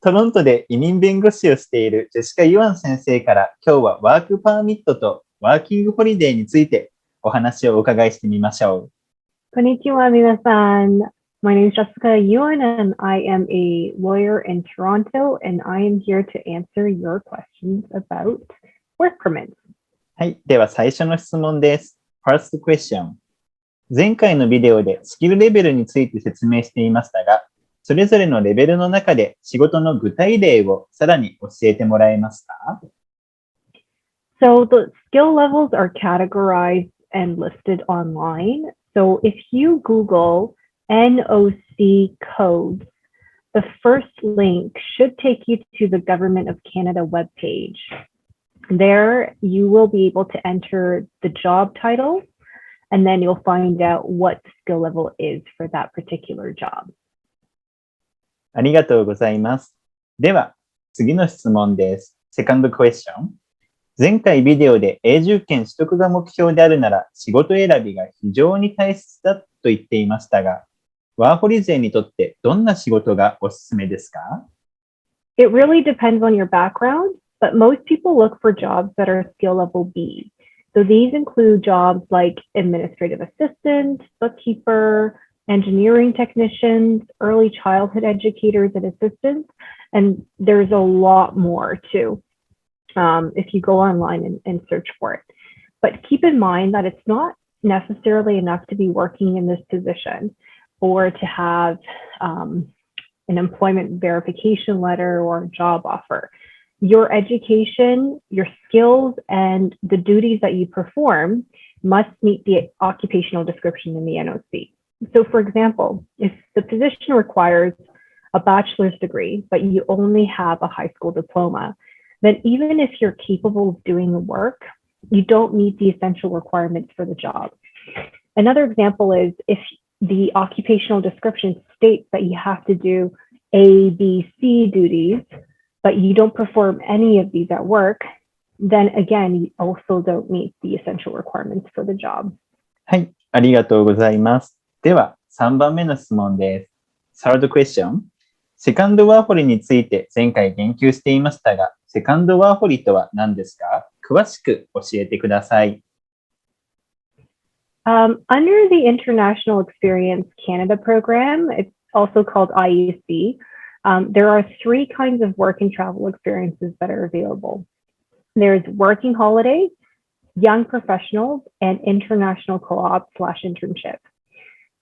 トロントで移民弁護士をしているジェシカ・ユアン先生から今日はワークパーミットとワーキングホリデーについてお話をお伺いしてみましょう。Konnichiwa, minasan. My name is Jessica Yuan, and I am a lawyer in Toronto, and I am here to answer your questions about work permits. はい。では最初の質問です。First question。前回のビデオでスキルレベルについて説明していましたが、それぞれのレベルの中で仕事の具体例をさらに教えてもらえますか？ So the skill levels are categorized and listed online. So if you Google NOC codes, the first link should take you to the Government of Canada webpage. There, you will be able to enter the job title, and then you'll find out what the skill level is for that particular job. ありがとうございます。では、次の質問です。Second question。前回ビデオで永住権取得が目標であるなら仕事選びが非常に大切だと言っていましたが、ワーホリ勢にとってどんな仕事がおすすめですか？ It really depends on your background, but most people look for jobs that are skill level B. So these include jobs like administrative assistant, bookkeeper, engineering technicians, early childhood educators and assistants, and there's a lot more too. If you go online and search for it. But keep in mind that it's not necessarily enough to be working in this position or to have an employment verification letter or a job offer. Your education, your skills, and the duties that you perform must meet the occupational description in the NOC. So for example, if the position requires a bachelor's degree, but you only have a high school diploma, then even if you're capable of doing the work, you don't meet the essential requirements for the job. Another example is if the occupational description states that you have to do A, B, C duties, but you don't perform any of these at work, then again, you also don't meet the essential requirements for the job. はい、ありがとうございます。では、3番目の質問です。Third question。セカンドワーホリについて前回言及していましたが、セカンドワーホリとは何ですか？詳しく教えてください。Under the International Experience Canada program, it's also called IEC, there are three kinds of work and travel experiences that are available. There's working holiday, young professionals, and international co-op/internship.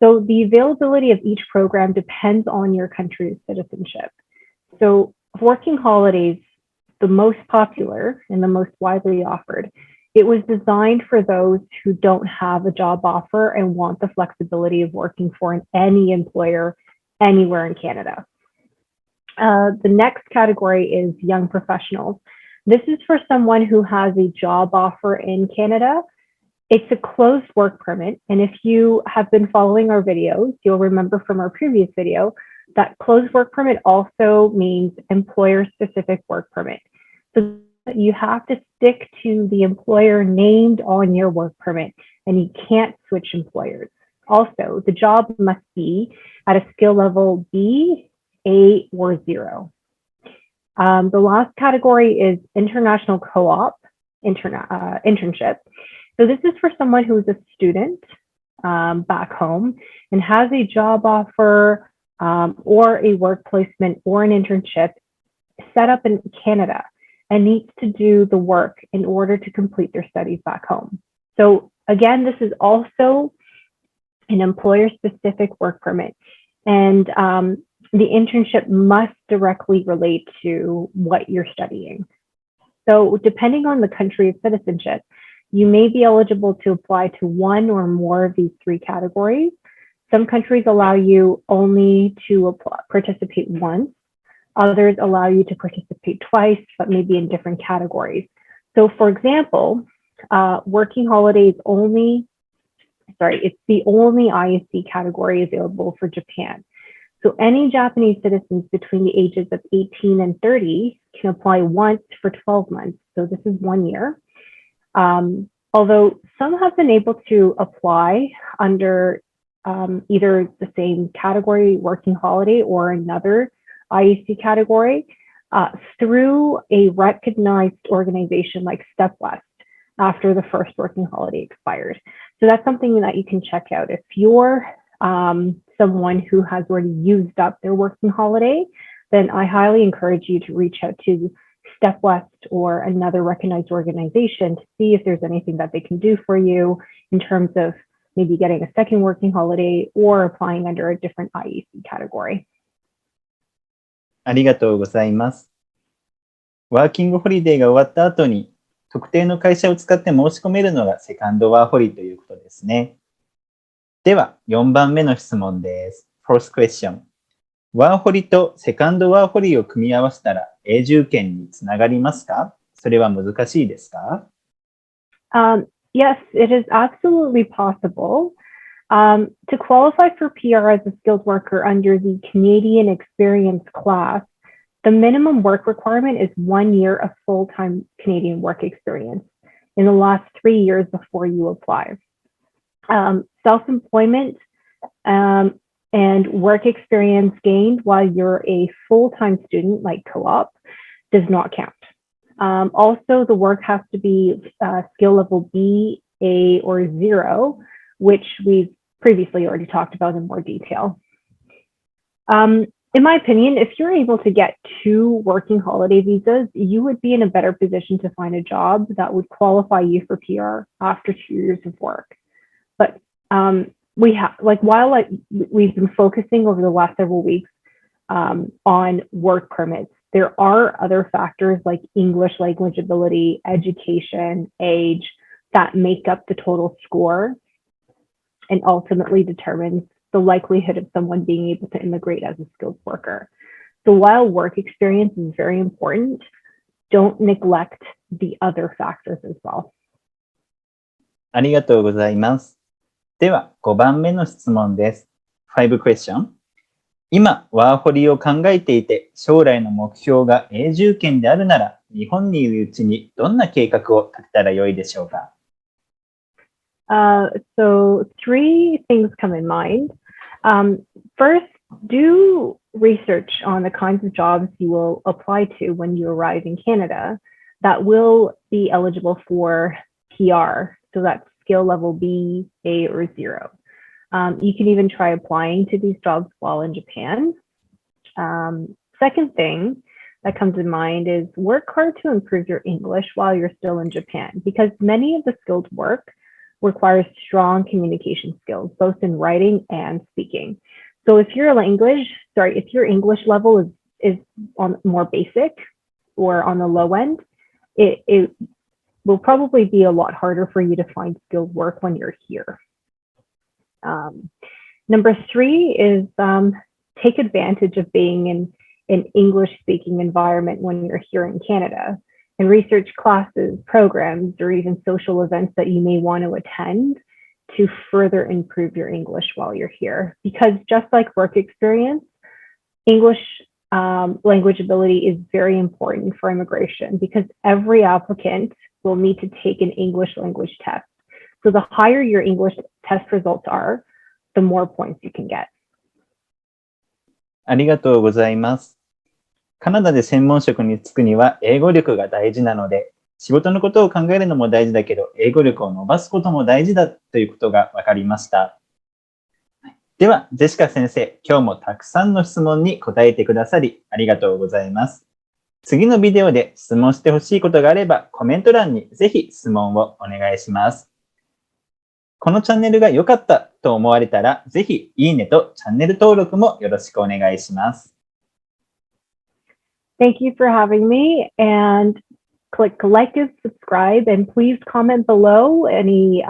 So the availability of each program depends on your country's citizenship. So working holidays, the most popular and the most widely offered, it was designed for those who don't have a job offer and want the flexibility of working for any employer anywhere in Canada. The next category is young professionals. This is for someone who has a job offer in Canada. It's a closed work permit. And if you have been following our videos, you'll remember from our previous video that closed work permit also means employer-specific work permit. So you have to stick to the employer named on your work permit, and you can't switch employers. Also, the job must be at a skill level B, A, or 0. The last category is international co-op internship. So this is for someone who is a student back home and has a job offer or a work placement or an internship set up in Canada and needs to do the work in order to complete their studies back home. So again, this is also an employer-specific work permit. And the internship must directly relate to what you're studying. So depending on the country of citizenship, you may be eligible to apply to one or more of these three categories. Some countries allow you only to participate once. Others allow you to participate twice, but maybe in different categories. So for example, working holidays it's the only ISC category available for Japan. So any Japanese citizens between the ages of 18 and 30 can apply once for 12 months. So this is 1 year. Although some have been able to apply under either the same category, working holiday, or another IEC category through a recognized organization like StepWest after the first working holiday expired. So that's something that you can check out. If you're someone who has already used up their working holiday, then I highly encourage you to reach out to StepWest or another recognized organization to see if there's anything that they can do for you in terms of maybe getting a second working holiday or applying under a different IEC category. ありがとうございます。ワーキングホリデーが終わった後に、特定の会社を使って申し込めるのがセカンドワーホリということですね。では、4番目の質問です。First question。ワーホリとセカンドワーホリを組み合わせたら永住権につながりますか？それは難しいですか？ Yes, it is absolutely possible. To qualify for PR as a skilled worker under the Canadian Experience class, the minimum work requirement is 1 year of full-time Canadian work experience in the last 3 years before you apply. Self-employment and work experience gained while you're a full-time student, like co-op, does not count. Also, the work has to be skill level B, A, or 0, which we've previously already talked about in more detail. In my opinion, if you're able to get 2 working holiday visas, you would be in a better position to find a job that would qualify you for PR after 2 years of work. But while we've been focusing over the last several weeks on work permits, there are other factors like English language ability, education, age that make up the total score and ultimately determines the likelihood of someone being able to immigrate as a skilled worker. So while work experience is very important, don't neglect the other factors as well. ありがとうございます。では、5番目の質問です。5 question。今、ワーホリを考えていて、将来の目標が永住権であるなら、日本にいるうちにどんな計画を立てたらよいでしょうか？ So 3 things come in mind. First, do research on the kinds of jobs you will apply to when you arrive in Canada that will be eligible for PR. So that's skill level B, A, or 0. You can even try applying to these jobs while in Japan. Second thing that comes in mind is work hard to improve your English while you're still in Japan, because many of the skilled work requires strong communication skills, both in writing and speaking. So if your English level is on more basic or on the low end, it will probably be a lot harder for you to find skilled work when you're here. Number 3 is take advantage of being in an English-speaking environment when you're here in Canada, and research classes, programs, or even social events that you may want to attend to further improve your English while you're here. Because just like work experience, English language ability is very important for immigration, because every applicant will need to take an English language test. So the higher your English test results are, the more points you can get. ありがとうございます。カナダで専門職に就くには英語力が大事なので、仕事のことを考えるのも大事だけど、英語力を伸ばすことも大事だということが分かりました。では、ジェシカ先生、今日もたくさんの質問に答えてくださりありがとうございます。次のビデオで質問してほしいことがあれば、コメント欄にぜひ質問をお願いします。このチャンネルが良かったと思われたら、ぜひいいねとチャンネル登録もよろしくお願いします。Thank you for having me, and click like and subscribe, and please comment below any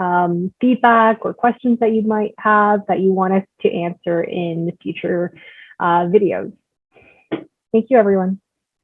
feedback or questions that you might have that you want us to answer in future videos. Thank you, everyone.